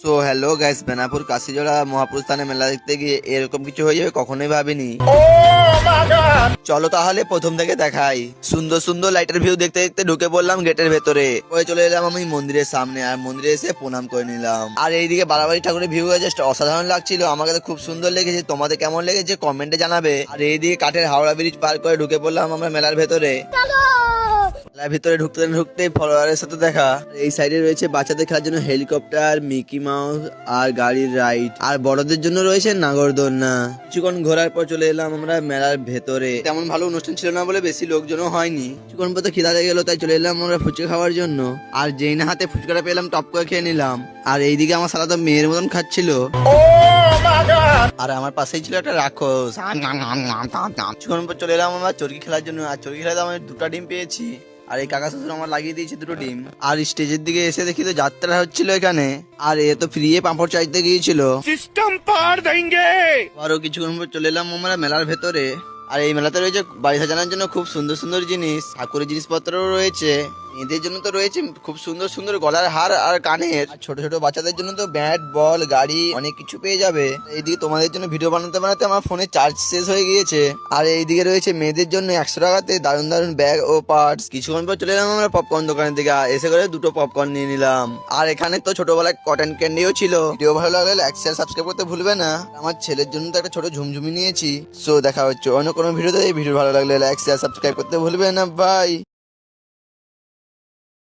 So hello guys, Benapur কাশিজোড়া মহাপুরস্থানে মেলা দেখতে গিয়ে এরকম কিছু হয়ে যাবে কখনোই ভাবিনি। চলো তাহলে প্রথম থেকে দেখাই। সুন্দর সুন্দর লাইটের ভিউ দেখতে দেখতে ঢুকে পড়লাম গেটের ভেতরে, পরে চলে এলাম আমি মন্দিরের সামনে, আর মন্দিরে এসে প্রণাম করে নিলাম। আর এইদিকে বাড়াবাড়ি ঠাকুরের ভিউ জাস্ট অসাধারণ লাগছিল, আমার কাছে খুব সুন্দর লেগেছে। তোমাদের কেমন লেগেছে কমেন্টে জানাবে। আর এইদিকে কাঠের হাওড়া ব্রিজ পার করে ঢুকে পড়লাম আমরা মেলার ভেতরে। মেলার ভিতরে ঢুকতে ঢুকতে ফলোয়ারের সাথে দেখা। এই সাইডে রয়েছে বাচ্চাদের খেলার জন্য হেলিকপ্টার, মিকি মাউস আর গাড়ির রাইড, আর বড়দের জন্য রয়েছে নাগরদোলনা। কিছুক্ষণ ঘোরার পর চলে এলাম আমরা মেলার ভেতরে। তেমন ভালো অনুষ্ঠান ছিল না বলে বেশি লোকজনও হয়নি। কিছুক্ষণ পর তো খিদা লেগে গেল, তাই চলে এলাম আমরা ফুচকা খাওয়ার জন্য। আর যেই না হাতে ফুচকাটা পেলাম টপ করে খেয়ে নিলাম। আর এইদিকে আমার সালা তো মেয়ের মতন খাচ্ছিল। আর আমার পাশেই ছিল একটা রাক্ষস। কিছুক্ষণ পর চলে এলাম আমরা চরকি খেলার জন্য। আর চরকি খেলাতে আমি 2টা ডিম পেয়েছি। আর এই কাকা শ্বশুর আমার লাগিয়ে দিয়েছে 2টো ডিম। আর স্টেজের দিকে এসে দেখি তো যাত্রা হচ্ছিল এখানে। আর এ তো ফ্রি পাঁপড় চাইতে গিয়েছিল। सिस्टम पार देंगे। আরো কিছুক্ষণ পর চলে এলাম আমরা মেলার ভেতরে। আর এই মেলাতে রয়েছে বাড়ি সাজানোর জন্য খুব সুন্দর সুন্দর জিনিস, ঠাকুরের জিনিসপত্রও রয়েছে। মেয়েদের জন্য তো রয়েছে খুব সুন্দর সুন্দর গলার হার আর কানের। আর ছোট ছোট বাচ্চাদের জন্য তো ব্যাট বল গাড়ি অনেক কিছু পেয়ে যাবে। এইদিকে তোমাদের জন্য ভিডিও বানাতে বানাতে আমার ফোনে চার্জ শেষ হয়ে গিয়েছে। আর এইদিকে রয়েছে মেয়েদের জন্য 100 টাকাতে দারুণ দারুণ ব্যাগ ও পার্টস। কিছুক্ষণ পর চলে এলাম আমরা পপকর্ন দোকানের দিকে। এসে করে 2টো পপকর্ন নিয়ে নিলাম। আর এখানে তো ছোটবেলায় কটন ক্যান্ডিও ছিল। ভিডিও ভালো লাগলে লাইক শেয়ার সাবস্ক্রাইব করতে ভুলবে না। আমার ছেলের জন্য তো একটা ছোট ঝুমঝুমি নিয়েছি। সো দেখা হচ্ছে অন্য কোনো ভিডিওতে। এই ভিডিও ভালো লাগলে লাইক শেয়ার সাবস্ক্রাইব করতে ভুলবে না। বাই।